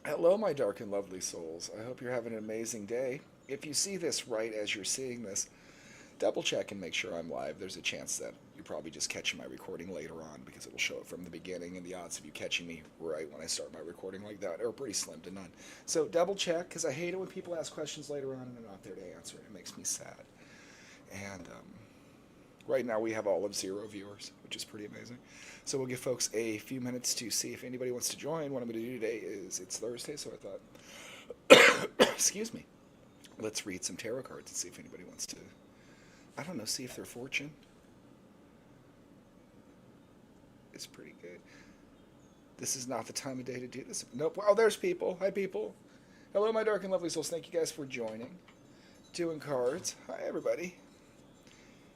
Hello, my dark and lovely souls. I hope you're having an amazing day. If you see this right as you're seeing this, double check and make sure I'm live. There's a chance that you're probably just catching my recording later on because it'll show it from the beginning, and the odds of you catching me right when I start my recording like that are pretty slim to none. So double check because I hate it when people ask questions later on and I'm not there to answer it. It makes me sad. And right now we have all of 0 viewers, which is pretty amazing. So we'll give folks a few minutes to see if anybody wants to join. What I'm going to do today is it's Thursday, so I thought, excuse me, let's read some tarot cards and see if anybody wants to, I don't know, see if their fortune is pretty good. This is not the time of day to do this. Nope. Oh, there's people. Hi, people. Hello, my dark and lovely souls. Thank you guys for joining. Doing cards. Hi, everybody.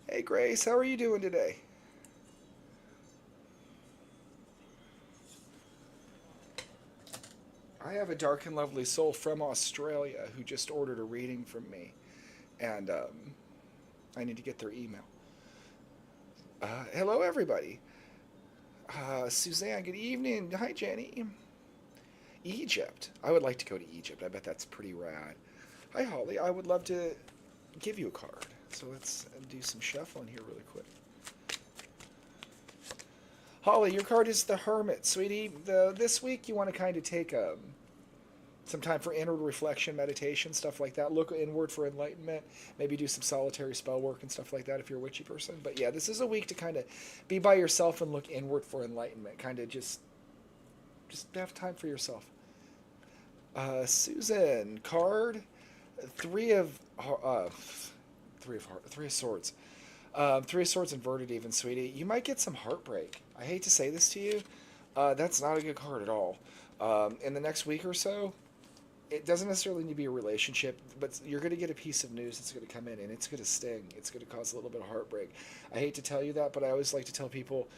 Hey, Grace. How are you doing today? I have a dark and lovely soul from Australia who just ordered a reading from me, and I need to get their email. Hello, everybody. Suzanne, good evening. Hi, Jenny. Egypt. I would like to go to Egypt. I bet that's pretty rad. Hi, Holly. I would love to give you a card. So let's do some shuffling here really quick. Holly, your card is the Hermit, sweetie. This week you want to kind of take some time for inward reflection, meditation, stuff like that. Look inward for enlightenment. Maybe do some solitary spell work and stuff like that if you're a witchy person. But yeah, this is a week to kind of be by yourself and look inward for enlightenment. Kind of just have time for yourself. Susan, card three of three of swords. 3 of swords inverted, even, sweetie. You might get some heartbreak. I hate to say this to you. That's not a good card at all. In the next week or so, it doesn't necessarily need to be a relationship, but you're going to get a piece of news that's going to come in, and it's going to sting. It's going to cause a little bit of heartbreak. I hate to tell you that, but I always like to tell people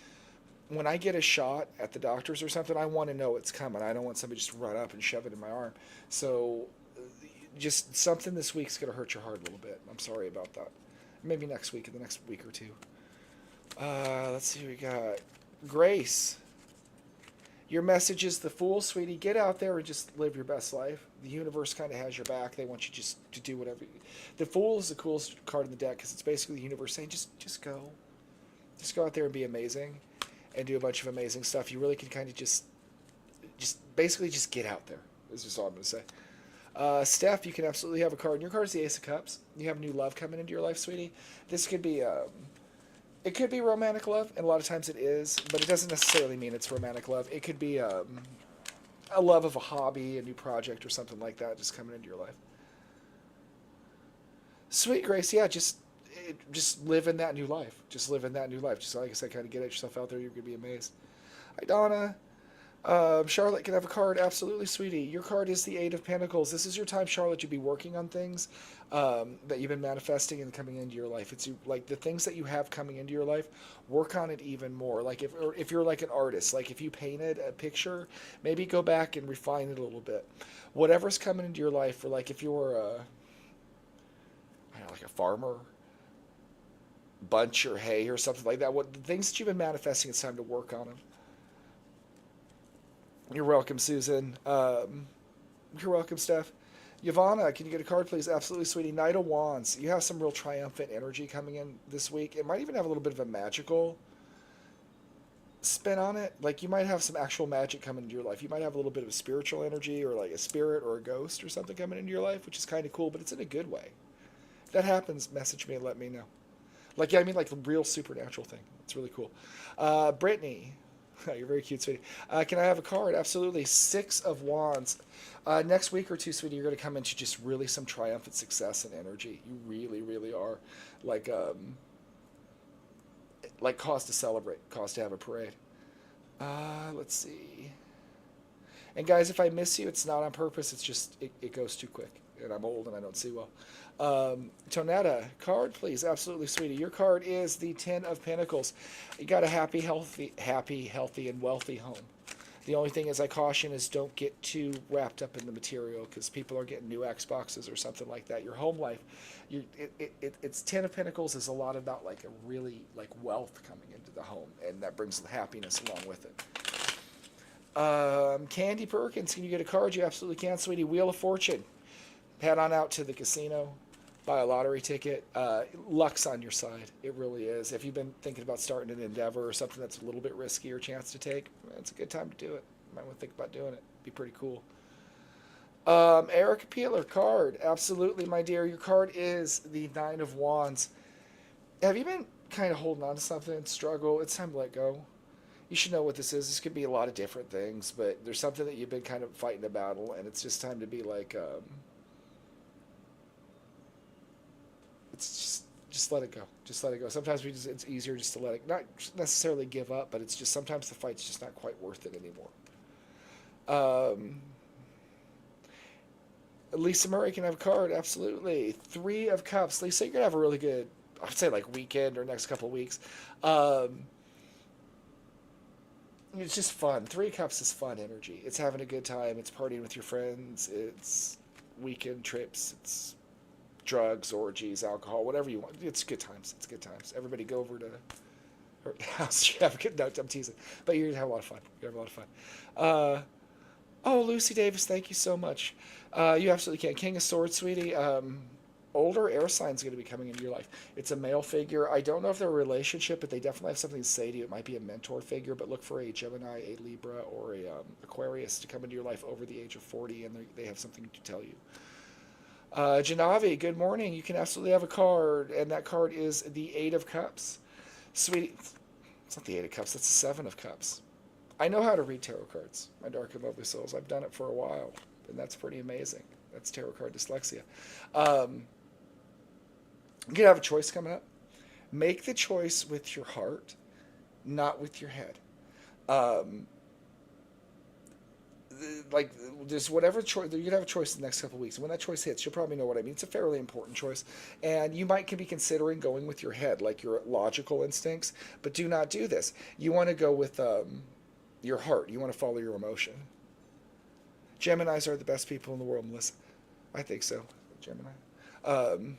when I get a shot at the doctors or something, I want to know it's coming. I don't want somebody just to run up and shove it in my arm. So, just something this week's going to hurt your heart a little bit. I'm sorry about that. Maybe next week, in the next week or two. Let's see what we got. Grace. Your message is the Fool, sweetie. Get out there and just live your best life. The universe kind of has your back. They want you just to do whatever. The Fool is the coolest card in the deck because it's basically the universe saying, just go. Just go out there and be amazing and do a bunch of amazing stuff. You really can kind of just basically just get out there. Is just all I'm going to say. Steph, you can absolutely have a card. And your card is the Ace of Cups. You have new love coming into your life, sweetie. This could be, it could be romantic love, and a lot of times it is, but it doesn't necessarily mean it's romantic love. It could be a love of a hobby, a new project, or something like that just coming into your life. Sweet Grace, yeah, just live in that new life. Just live in that new life. Just like I said, kind of get yourself out there. You're gonna be amazed. Hi Donna. Charlotte can have a card. Absolutely, sweetie. Your card is the Eight of Pentacles. This is your time, Charlotte, to be working on things that you've been manifesting and coming into your life. It's like the things that you have coming into your life, work on it even more. Like if you're like an artist, like if you painted a picture, maybe go back and refine it a little bit. Whatever's coming into your life, or like if you're I don't know, like a farmer, bunch or hay or something like that. What the things that you've been manifesting, it's time to work on them. You're welcome, Susan. You're welcome, Steph. Yvonne, can you get a card, please? Absolutely, sweetie. Knight of Wands. You have some real triumphant energy coming in this week. It might even have a little bit of a magical spin on it. Like you might have some actual magic coming into your life. You might have a little bit of a spiritual energy or like a spirit or a ghost or something coming into your life, which is kind of cool, but it's in a good way. If that happens, message me and let me know. Like, yeah, I mean, like the real supernatural thing. It's really cool. Brittany, you're very cute, sweetie. Can I have a card? Absolutely. 6 of Wands. Next week or two, sweetie, you're going to come into just really some triumphant success and energy. You really, really are. Like, cause to celebrate, cause to have a parade. Let's see. And guys, if I miss you, it's not on purpose. It's just it goes too quick, and I'm old and I don't see well. Tonetta, card, please. Absolutely, sweetie. Your card is the Ten of Pentacles. You got a happy, healthy, and wealthy home. The only thing is I caution is don't get too wrapped up in the material because people are getting new Xboxes or something like that. Your home life, it's Ten of Pentacles is a lot about like a really like wealth coming into the home, and that brings the happiness along with it. Candy Perkins, can you get a card? You absolutely can, sweetie. Wheel of Fortune. Head on out to the casino, buy a lottery ticket. Luck's on your side. It really is. If you've been thinking about starting an endeavor or something that's a little bit riskier chance to take, it's a good time to do it. You might want to think about doing it. Be pretty cool. Erica Peeler card. Absolutely, my dear. Your card is the Nine of Wands. Have you been kind of holding on to something, struggle? It's time to let go. You should know what this is. This could be a lot of different things, but there's something that you've been kind of fighting a battle, and it's just time to be like, it's just let it go. Just let it go. Sometimes it's easier just to let it, not necessarily give up, but it's just sometimes the fight's just not quite worth it anymore. Um, Lisa Murray can have a card, absolutely. Three of Cups. Lisa, you're gonna have a really good, I'd say like weekend or next couple of weeks. Um, it's just fun. Three of Cups is fun energy. It's having a good time. It's partying with your friends. It's weekend trips. It's drugs, orgies, alcohol, whatever you want. It's good times. It's good times. Everybody go over to her house. You have a good. No, I'm teasing, but you're gonna have a lot of fun. You have a lot of fun. Uh, oh, Lucy Davis, thank you so much. You absolutely can. King of Swords, sweetie. Older air signs going to be coming into your life. It's a male figure. I don't know if they're a relationship, but they definitely have something to say to you. It might be a mentor figure, but look for a Gemini, a Libra, or a Aquarius to come into your life over the age of 40, and they have something to tell you. Janavi, good morning. You can absolutely have a card, and that card is the Eight of Cups. Sweetie, it's not the Eight of Cups, that's the Seven of Cups. I know how to read tarot cards, my dark and lovely souls. I've done it for a while, and that's pretty amazing. That's tarot card dyslexia. Um, you can have a choice coming up. Make the choice with your heart, not with your head. Um, like there's whatever choice you can have a choice in the next couple of weeks. When that choice hits, you'll probably know what I mean. It's a fairly important choice, and you might can be considering going with your head, like your logical instincts. But do not do this. You want to go with your heart. You want to follow your emotion. Geminis are the best people in the world, Melissa. I think so, Gemini. Um,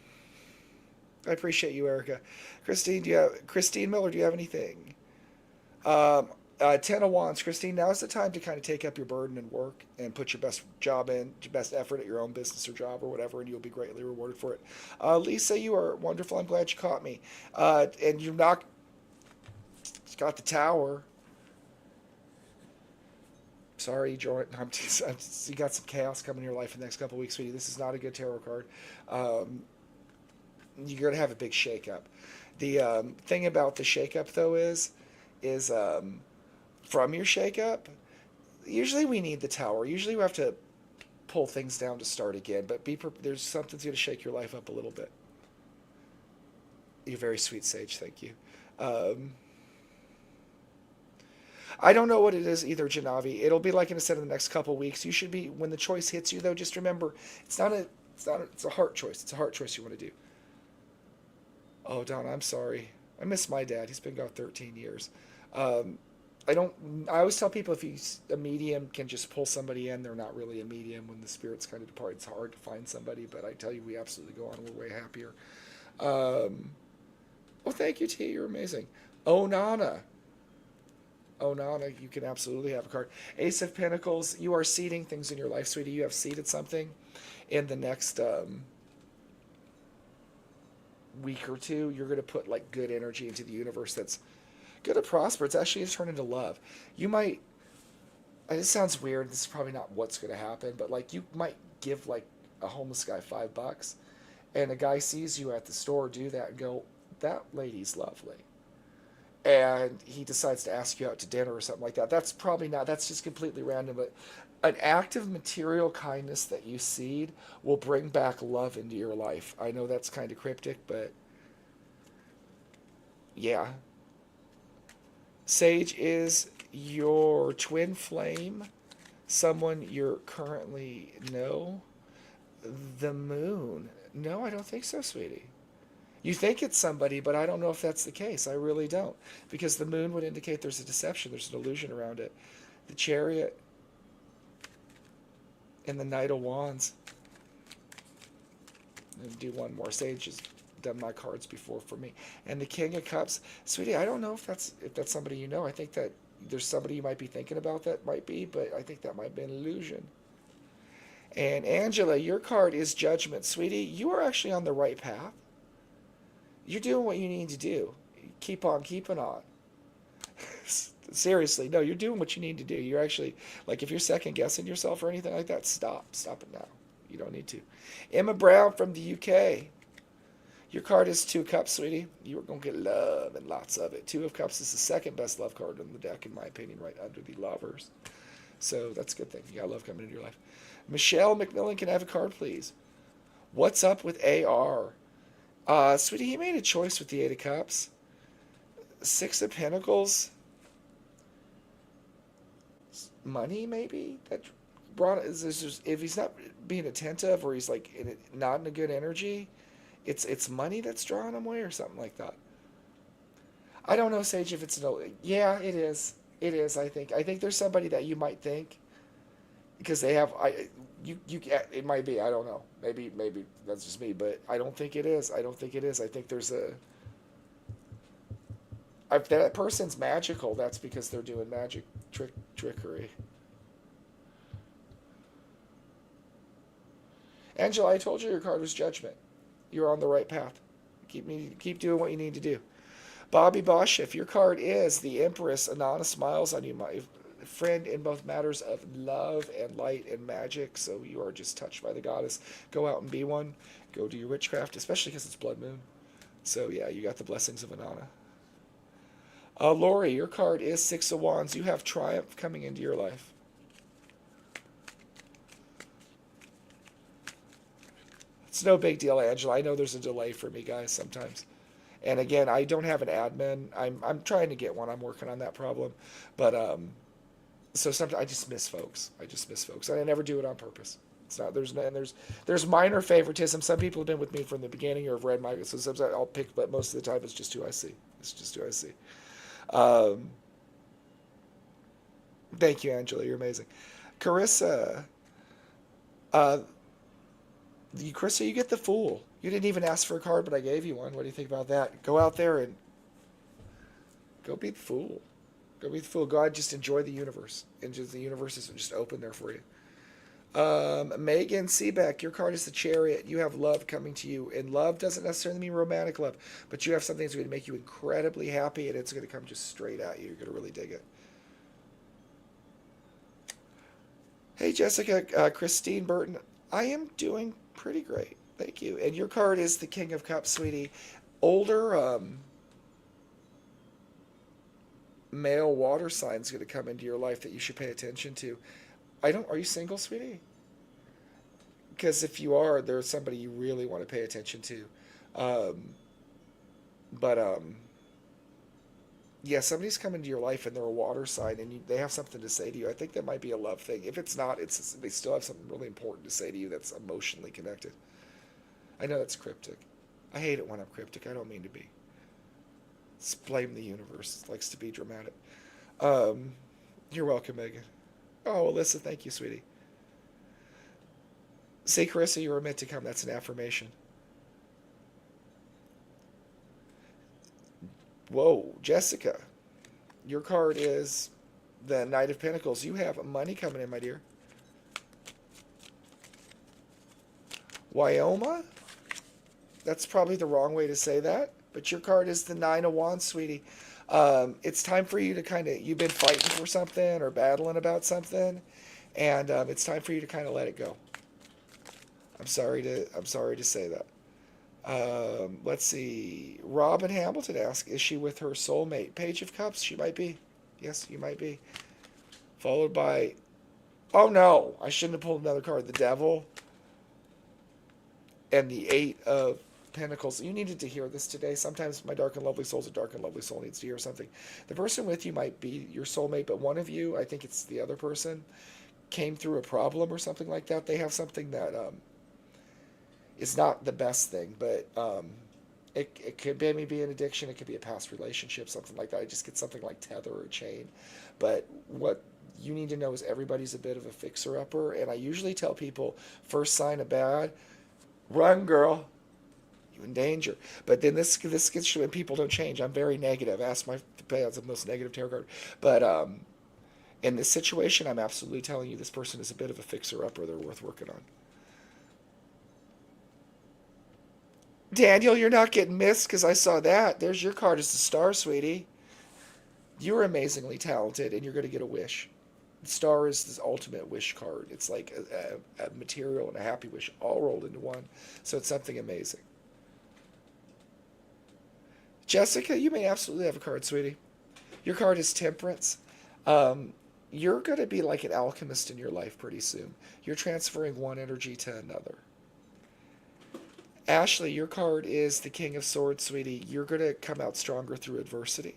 I appreciate you, Erica. Christine Miller? Do you have anything? Um, Ten of Wands, Christine. Now is the time to kind of take up your burden and work and put your best job in, your best effort at your own business or job or whatever, and you'll be greatly rewarded for it. Lisa, you are wonderful. I'm glad you caught me. And you've not got the Tower. Sorry, Jordan. You got some chaos coming in your life in the next couple of weeks, sweetie. This is not a good tarot card. Um, you're going to have a big shakeup. The thing about the shakeup, though, is from your shakeup, usually we need the Tower. Usually we have to pull things down to start again, but there's something's going to shake your life up a little bit. You're very sweet, Sage. Thank you. Um, I don't know what it is either, Janavi. It'll be like I said in the next couple weeks. You should be when the choice hits you, though. Just remember, it's a heart choice. It's a heart choice you want to do. Oh, Don, I'm sorry. I miss my dad. He's been gone 13 years. Um, I don't. I always tell people if he's a medium can just pull somebody in, they're not really a medium. When the spirits kind of depart, it's hard to find somebody. But I tell you, we absolutely go on. We're way happier. Um, well, thank you, T. You're amazing. Oh, Nana. Oh, Nana, you can absolutely have a card. Ace of Pentacles. You are seeding things in your life, sweetie. You have seeded something in the next week or two. You're going to put like good energy into the universe that's going to prosper. It's actually going to turn into love. You might, this sounds weird. This is probably not what's going to happen, but like you might give like a homeless guy $5 and a guy sees you at the store do that and go, that lady's lovely. And he decides to ask you out to dinner or something like that. That's probably not, that's just completely random, but an act of material kindness that you seed will bring back love into your life. I know that's kind of cryptic, but yeah. Sage is your twin flame, someone you're currently know. The moon. No, I don't think so, sweetie. You think it's somebody, but I don't know if that's the case. I really don't. Because the moon would indicate there's a deception, there's an illusion around it. The Chariot and the Knight of Wands. And do one more. Sage has done my cards before for me. And the King of Cups. Sweetie, I don't know if that's somebody you know. I think that there's somebody you might be thinking about that might be, but I think that might be an illusion. And Angela, your card is Judgment. Sweetie, you are actually on the right path. You're doing what you need to do. Keep on keeping on. Seriously, no, you're doing what you need to do. You're actually, like, if you're second guessing yourself or anything like that, stop. Stop it now. You don't need to. Emma Brown from the UK. Your card is Two of Cups, sweetie. You are going to get love and lots of it. Two of Cups is the second best love card in the deck, in my opinion, right under the Lovers. So that's a good thing. You got love coming into your life. Michelle McMillan, can I have a card, please? What's up with AR? Sweetie, he made a choice with the Eight of Cups. Six of Pentacles. Money, maybe? That brought if he's not being attentive or he's like not in a good energy, it's money that's drawing him away or something like that. I don't know, Sage, if it's no. Yeah, it is. It is. I think there's somebody that you might think because they have it might be. I don't know. Maybe that's just me, but I don't think it is. I don't think it is. I think there's a. If that person's magical, that's because they're doing magic trickery. Angela, I told you your card was Judgment. You're on the right path. Keep doing what you need to do. Bobby Bosch, if your card is the Empress, Anana smiles on you, my friend, in both matters of love and light and magic. So you are just touched by the goddess. Go out and be one. Go do your witchcraft, especially because it's Blood Moon. So yeah, you got the blessings of Anana. Lori, your card is Six of Wands. You have triumph coming into your life. It's no big deal, Angela. I know there's a delay for me, guys, sometimes. And again, I don't have an admin. I'm trying to get one. I'm working on that problem. But so sometimes I just miss folks. And I never do it on purpose. It's not there's minor favoritism. Some people have been with me from the beginning or have read my so sometimes I'll pick, but most of the time it's just who I see. It's just who I see. Thank you, Angela. You're amazing. Carissa, Carissa, you get the Fool. You didn't even ask for a card, but I gave you one. What do you think about that? Go out there and go be the Fool. Go be the Fool. Go out, just enjoy the universe. And just the universe is just open there for you. Megan Seebeck, your card is the Chariot. You have love coming to you. And love doesn't necessarily mean romantic love, but you have something that's going to make you incredibly happy, and it's going to come just straight at you. You're going to really dig it. Hey, Jessica, Christine Burton. I am doing pretty great. Thank you. And your card is the King of Cups, sweetie. Older male water signs going to come into your life that you should pay attention to. Are you single, sweetie? Because if you are, there's somebody you really want to pay attention to. But yeah, somebody's coming to your life and they're a water sign and they have something to say to you. I think that might be a love thing. If it's not, they still have something really important to say to you that's emotionally connected. I know that's cryptic. I hate it when I'm cryptic. I don't mean to be. Just blame the universe. It likes to be dramatic. You're welcome, Megan. Oh, Alyssa, thank you, sweetie. Say, Carissa, you were meant to come. That's an affirmation. Whoa, Jessica. Your card is the Knight of Pentacles. You have money coming in, my dear. Wyoma? That's probably the wrong way to say that. But your card is the Nine of Wands, sweetie. It's time for you to you've been fighting for something or battling about something, and it's time for you to kind of let it go. I'm sorry to say that. Let's see. Robin Hamilton asks, is she with her soulmate? Page of Cups, she might be. Yes, you might be. Followed by, oh no, I shouldn't have pulled another card. The Devil and the Eight of Pentacles. You needed to hear this today. Sometimes my dark and lovely soul's a dark and lovely soul needs to hear something. The person with you might be your soulmate, but one of you, I think it's the other person, came through a problem or something like that. They have something that is not the best thing, but it could maybe be an addiction. It could be a past relationship, something like that. I just get something like tether or chain. But what you need to know is everybody's a bit of a fixer-upper, and I usually tell people, first sign of bad, run, girl. you in danger. But then this gets you, and people don't change. I'm very negative. Ask my that's the most negative tarot card. But in this situation, I'm absolutely telling you, this person is a bit of a fixer-upper. They're worth working on. Daniel, you're not getting missed because I saw that. There's your card as the star, sweetie. You're amazingly talented, and you're going to get a wish. The star is this ultimate wish card. It's like a material and a happy wish all rolled into one. So it's something amazing. Jessica, you may absolutely have a card, sweetie. Your card is Temperance. Um, you're going to be like an alchemist in your life pretty soon. You're transferring one energy to another. Ashley, your card is the King of Swords, sweetie. You're going to come out stronger through adversity.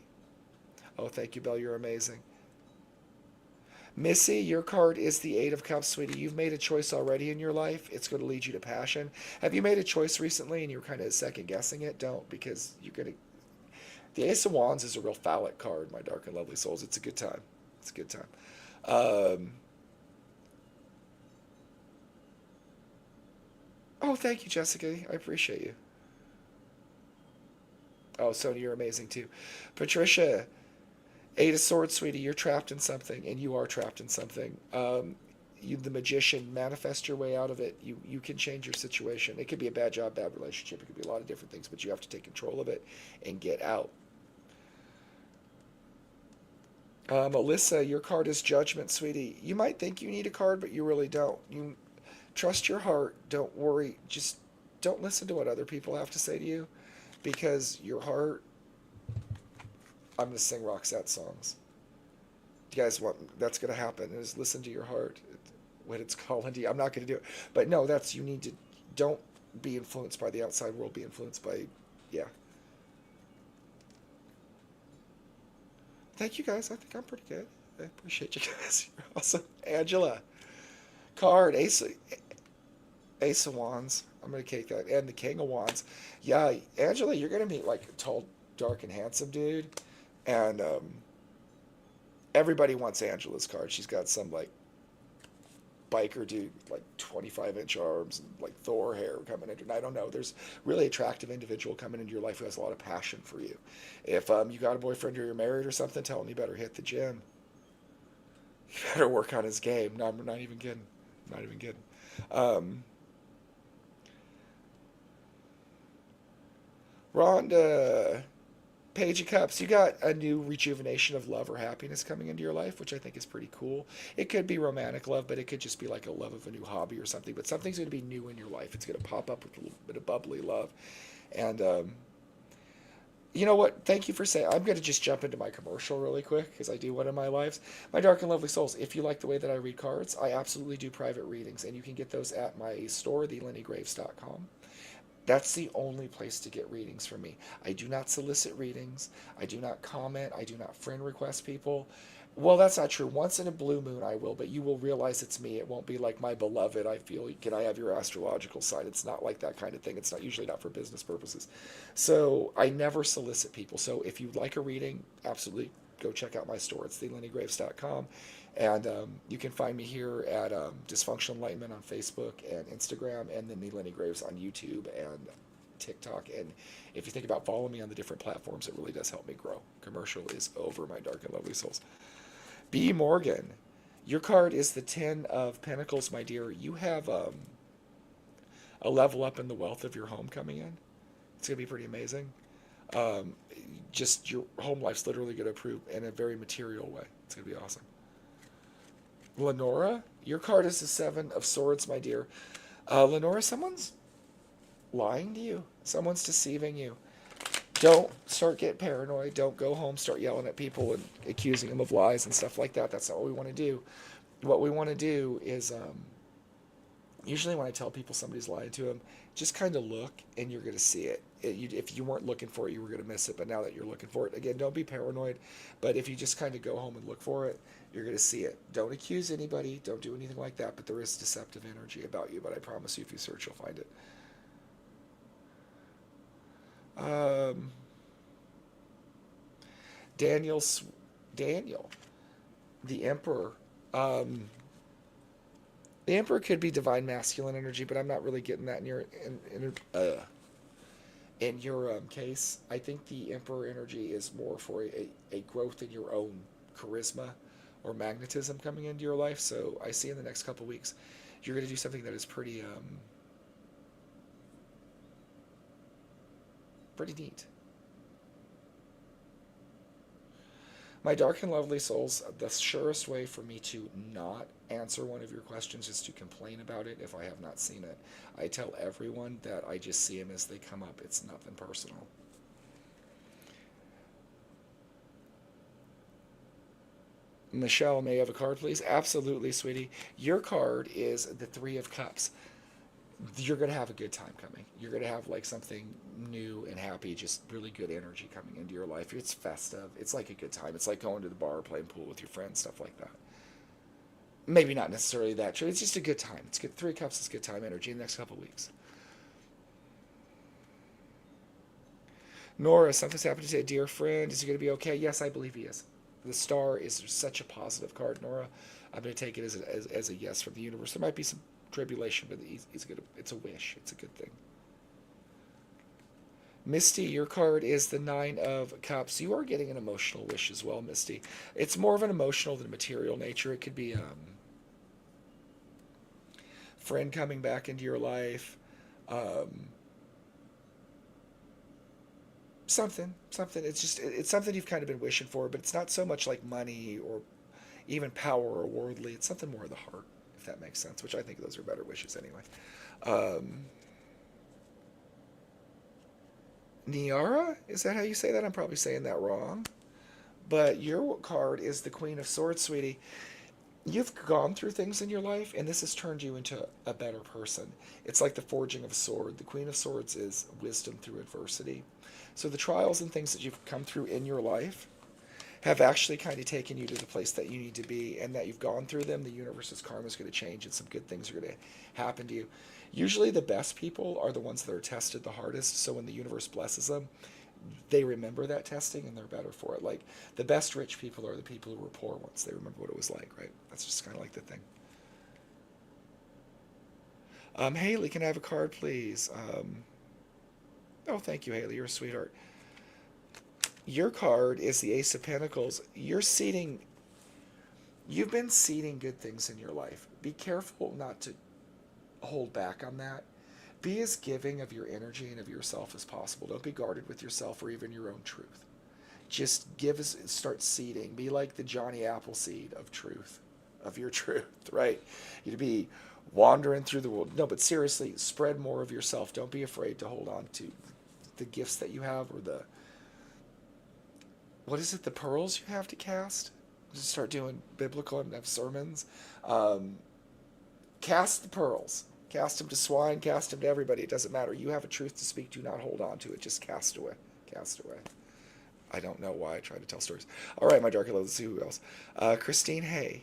Oh, thank you, Belle. You're amazing. Missy, your card is the Eight of Cups, sweetie. You've made a choice already in your life. It's going to lead you to passion. Have you made a choice recently and you're kind of second guessing it? Don't, because you're going to. The Ace of Wands is a real phallic card, my dark and lovely souls. It's a good time. It's a good time. Um, oh, thank you, Jessica. I appreciate you. Oh, Sonia, you're amazing too. Patricia, Eight of Swords, sweetie, you're trapped in something, and you are trapped in something. You, the magician, manifest your way out of it. You can change your situation. It could be a bad job, bad relationship. It could be a lot of different things, but you have to take control of it and get out. Alyssa, your card is Judgment, sweetie. You might think you need a card, but you really don't. You trust your heart. Don't worry. Just don't listen to what other people have to say to you, because your heart. I'm gonna sing Roxette songs. You guys want that's gonna happen? Is listen to your heart when it's calling to you. I'm not gonna do it, but no, that's you need to. Don't be influenced by the outside world. Be influenced by, yeah. Thank you guys. I think I'm pretty good. I appreciate you guys. You're awesome. Angela, card Ace of Wands. I'm gonna take that, and the King of Wands. Yeah, Angela, you're gonna meet like a tall, dark, and handsome dude, and everybody wants Angela's card. She's got some like biker dude, like 25-inch arms and like Thor hair coming into. And I don't know. There's really attractive individual coming into your life who has a lot of passion for you. If you got a boyfriend or you're married or something, tell him you better hit the gym. You better work on his game. No, I'm not even kidding. Not even kidding. Um, Rhonda, Page of Cups, you got a new rejuvenation of love or happiness coming into your life, which I think is pretty cool. It could be romantic love, but it could just be like a love of a new hobby or something. But something's going to be new in your life. It's going to pop up with a little bit of bubbly love. And you know what? Thank you for saying. I'm going to just jump into my commercial really quick because I do one in my lives. My dark and lovely souls, if you like the way that I read cards, I absolutely do private readings, and you can get those at my store, thelennygraves.com. That's the only place to get readings from me. I do not solicit readings. I do not comment. I do not friend request people. Well, that's not true. Once in a blue moon, I will, but you will realize it's me. It won't be like my beloved. I feel, can I have your astrological sign? It's not like that kind of thing. It's not usually not for business purposes. So I never solicit people. So if you'd like a reading, absolutely go check out my store. It's thelennygraves.com. And you can find me here at Dysfunctional Enlightenment on Facebook and Instagram, and then the Lenny Graves on YouTube and TikTok. And if you think about following me on the different platforms, it really does help me grow. Commercial is over, my dark and lovely souls. B. Morgan, your card is the Ten of Pentacles, my dear. You have a level up in the wealth of your home coming in. It's going to be pretty amazing. Um, just your home life's literally going to improve in a very material way. It's going to be awesome. Lenora, your card is the Seven of Swords, my dear. Lenora, someone's lying to you. Someone's deceiving you. Don't start getting paranoid. Don't go home, start yelling at people and accusing them of lies and stuff like that. That's not what we want to do. What we want to do is, usually when I tell people somebody's lying to them, just kind of look and you're going to see it. If you weren't looking for it, you were going to miss it. But now that you're looking for it, again, don't be paranoid. But if you just kind of go home and look for it, you're going to see it. Don't accuse anybody. Don't do anything like that. But there is deceptive energy about you. But I promise you, if you search, you'll find it. Um, Daniel, Daniel, the Emperor. Um, the Emperor could be divine masculine energy, but I'm not really getting that in your. In your case, I think the Emperor energy is more for a growth in your own charisma or magnetism coming into your life. So I see in the next couple weeks, you're going to do something that is pretty neat. My dark and lovely souls, the surest way for me to not answer one of your questions is to complain about it if I have not seen it. I tell everyone that I just see them as they come up. It's nothing personal. Michelle, may I have a card, please? Absolutely, sweetie. Your card is the Three of Cups. You're going to have a good time coming. You're going to have like something new and happy, just really good energy coming into your life. It's festive. It's like a good time. It's like going to the bar, playing pool with your friends, stuff like that. Maybe not necessarily that true. It's just a good time. It's good. Three Cups is good time energy in the next couple of weeks. Nora, something's happened to a dear friend. Is he going to be okay? Yes, I believe he is. The star is such a positive card, Nora. I'm going to take it as a yes from the universe. There might be some tribulation, but he's gonna. It's a wish. It's a good thing. Misty, your card is the Nine of Cups. You are getting an emotional wish as well, Misty. It's more of an emotional than material nature. It could be friend coming back into your life, um, something. It's something you've kind of been wishing for, but it's not so much like money or even power or worldly. It's something more of the heart, if that makes sense. Which I think those are better wishes anyway. Um, Niara, is that how you say that? I'm probably saying that wrong. But your card is the Queen of Swords, sweetie. You've gone through things in your life, and this has turned you into a better person. It's like the forging of a sword. The Queen of Swords is wisdom through adversity. So the trials and things that you've come through in your life have actually kind of taken you to the place that you need to be, and that you've gone through them. The universe's karma is going to change, and some good things are going to happen to you. Usually, the best people are the ones that are tested the hardest. So when the universe blesses them, they remember that testing and they're better for it. Like the best rich people are the people who were poor once. They remember what it was like, right? That's just kind of like the thing. Haley, can I have a card, please? Oh, thank you, Haley. You're a sweetheart. Your card is the Ace of Pentacles. You've been seeding good things in your life. Be careful not to hold back on that. Be as giving of your energy and of yourself as possible. Don't be guarded with yourself or even your own truth. Just start seeding. Be like the Johnny Appleseed of truth, of your truth, right? You'd be wandering through the world. No, but seriously, spread more of yourself. Don't be afraid to hold on to the gifts that you have, or what is it, the pearls you have to cast? Just start doing biblical and have sermons. Um, Cast the pearls. Cast them to swine, cast them to everybody. It doesn't matter. You have a truth to speak. Do not hold on to it. Just cast away. Cast away. I don't know why I try to tell stories. All right, my dark love. Let's see who else. Christine Hay.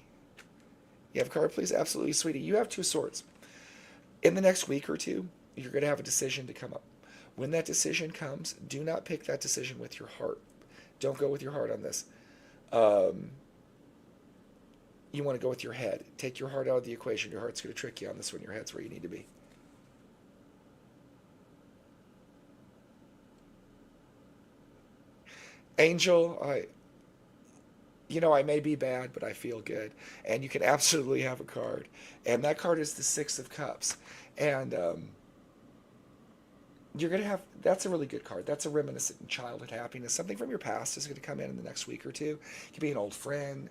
You have a card, please? Absolutely, sweetie. You have two swords. In the next week or two, you're going to have a decision to come up. When that decision comes, do not pick that decision with your heart. Don't go with your heart on this. Um, you want to go with your head. Take your heart out of the equation. Your heart's going to trick you on this one. Your head's where you need to be. Angel, I may be bad, but I feel good. And you can absolutely have a card. And that card is the Six of Cups. And you're going to have, that's a really good card. That's a reminiscent in childhood happiness. Something from your past is going to come in the next week or two. It could be an old friend,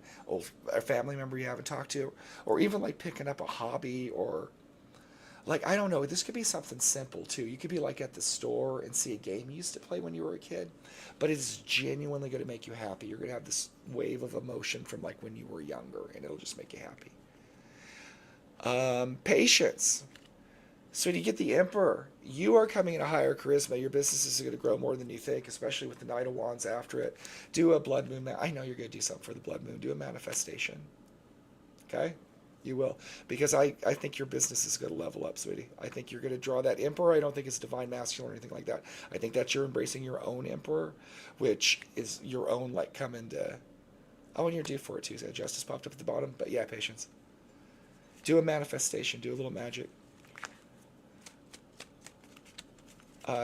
a family member you haven't talked to, or even like picking up a hobby, or like, I don't know, this could be something simple too. You could be like at the store and see a game you used to play when you were a kid, but it's genuinely going to make you happy. You're going to have this wave of emotion from like when you were younger, and it'll just make you happy. Patience. So you get the Emperor. You are coming in a higher charisma. Your business is going to grow more than you think, especially with the Knight of Wands after it. Do a blood moon. I know you're going to do something for the blood moon. Do a manifestation. Okay? You will. Because I think your business is going to level up, sweetie. I think you're going to draw that Emperor. I don't think it's divine masculine or anything like that. I think that you're embracing your own Emperor, which is your own, like, coming to. Oh, and you're due for it too. Justice popped up at the bottom. But yeah, patience. Do a manifestation. Do a little magic.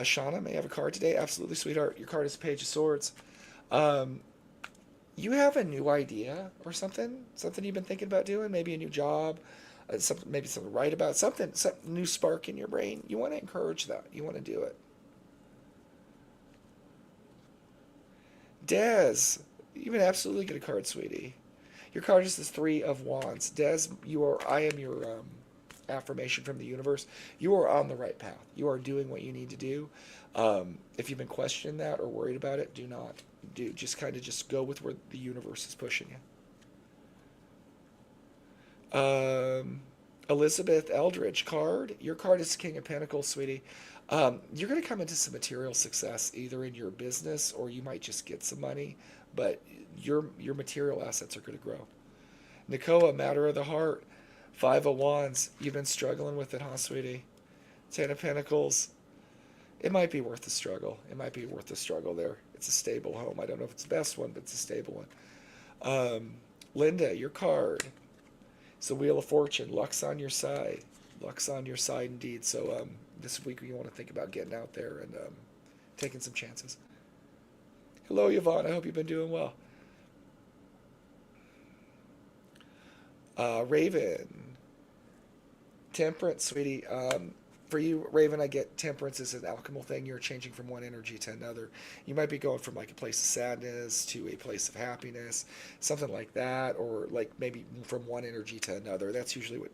Shauna may have a card today. Absolutely, sweetheart. Your card is Page of Swords. Um, you have a new idea or something? Something you've been thinking about doing? Maybe a new job? Maybe something to write about? Some new spark in your brain? You want to encourage that. You want to do it. Des, you've been absolutely get a card, sweetie. Your card is the Three of Wands. Des, you are. I am your affirmation from the universe. You are on the right path. You are doing what you need to do. If you've been questioning that or worried about it, do not. Do just kind of just go with where the universe is pushing you. Elizabeth Eldridge card. Your card is King of Pentacles, sweetie. You're going to come into some material success either in your business or you might just get some money, but your material assets are going to grow. Nicoa, Matter of the Heart, Five of Wands. You've been struggling with it, huh, sweetie? Ten of Pentacles. It might be worth the struggle. It might be worth the struggle there. It's a stable home. I don't know if it's the best one, but it's a stable one. Linda, your card. It's the Wheel of Fortune. Luck's on your side. Luck's on your side indeed. So this week you want to think about getting out there and taking some chances. Hello, Yvonne. I hope you've been doing well. Raven, Temperance, sweetie. For you, Raven, I get temperance is an alchemical thing. You're changing from one energy to another. You might be going from like a place of sadness to a place of happiness, something like that, or like maybe from one energy to another. That's usually what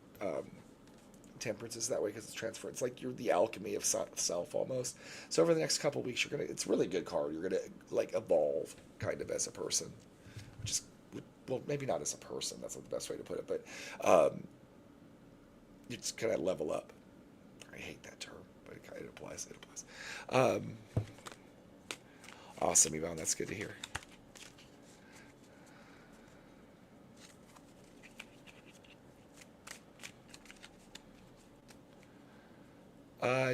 temperance is that way because it's transfer. It's like you're the alchemy of self almost. So over the next couple of weeks, you're gonna. It's a really good card. You're gonna like evolve kind of as a person, which is well maybe not as a person. That's not the best way to put it, but you just kind of level up. I hate that term, but it applies. It applies. Awesome, Yvonne. That's good to hear.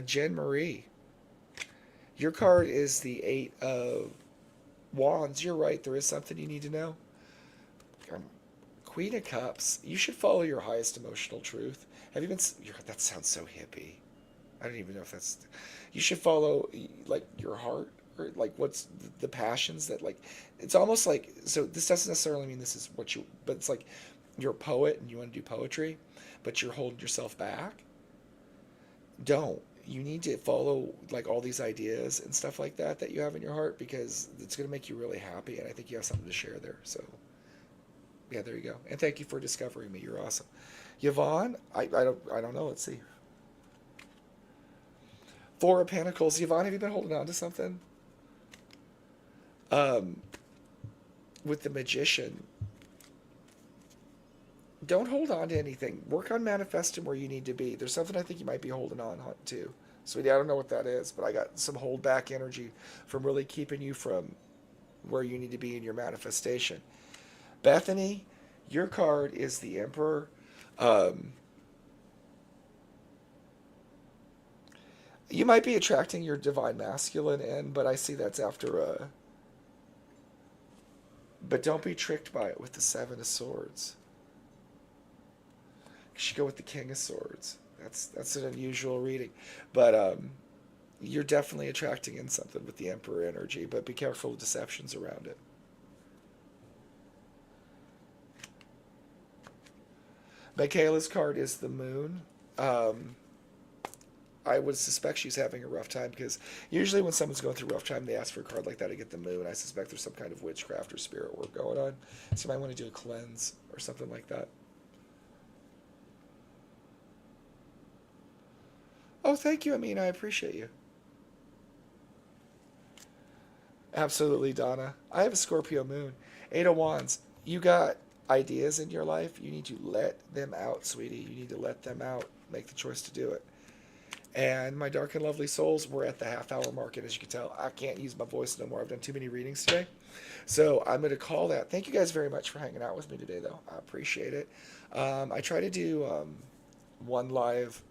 Jen Marie, your card is the Eight of Wands. You're right. There is something you need to know. Um, Queen of Cups. You should follow your highest emotional truth. Have you been? That sounds so hippie. I don't even know if that's. You should follow like your heart or like what's the passions that like. It's almost like so. This doesn't necessarily mean this is what you. But it's like you're a poet and you want to do poetry, but you're holding yourself back. Don't. You need to follow like all these ideas and stuff like that you have in your heart because it's going to make you really happy and I think you have something to share there. So yeah, there you go. And thank you for discovering me. You're awesome. Yvonne, I don't know. Let's see. Four of Pentacles. Yvonne, have you been holding on to something? Um, with the Magician, don't hold on to anything. Work on manifesting where you need to be. There's something I think you might be holding on to. Sweetie, I don't know what that is, but I got some hold back energy from really keeping you from where you need to be in your manifestation. Bethany, your card is the Emperor. Um, you might be attracting your divine masculine in, but I see that's after a. But don't be tricked by it with the Seven of Swords. You should go with the King of Swords. That's an unusual reading, but you're definitely attracting in something with the Emperor energy. But be careful of deceptions around it. Michaela's card is the Moon. Um, I would suspect she's having a rough time because usually when someone's going through a rough time, they ask for a card like that to get the Moon. I suspect there's some kind of witchcraft or spirit work going on, so you might want to do a cleanse or something like that. Oh, thank you. I mean, I appreciate you. Absolutely, Donna. I have a Scorpio moon. Eight of Wands. You got ideas in your life. You need to let them out, sweetie. You need to let them out. Make the choice to do it. And my dark and lovely souls, we're at the half hour mark. And as you can tell, I can't use my voice no more. I've done too many readings today. So I'm going to call that. Thank you guys very much for hanging out with me today, though. I appreciate it. I try to do one live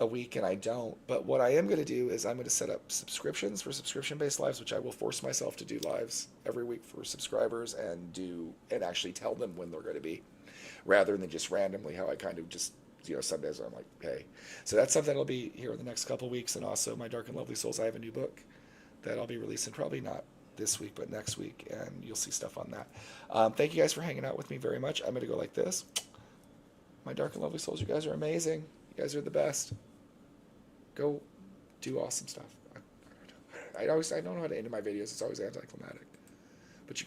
a week and I don't. But what I am going to do is I'm going to set up subscriptions for subscription-based lives, which I will force myself to do lives every week for subscribers and actually tell them when they're going to be, rather than just randomly how I kind of just some days I'm like, hey. So that's something that'll be here in the next couple weeks. And also my Dark and Lovely Souls, I have a new book that I'll be releasing probably not this week, but next week, and you'll see stuff on that. Thank you guys for hanging out with me very much. I'm going to go like this. My Dark and Lovely Souls, you guys are amazing. You guys are the best. Go do awesome stuff. I don't know how to end my videos. It's always anticlimactic. But you guys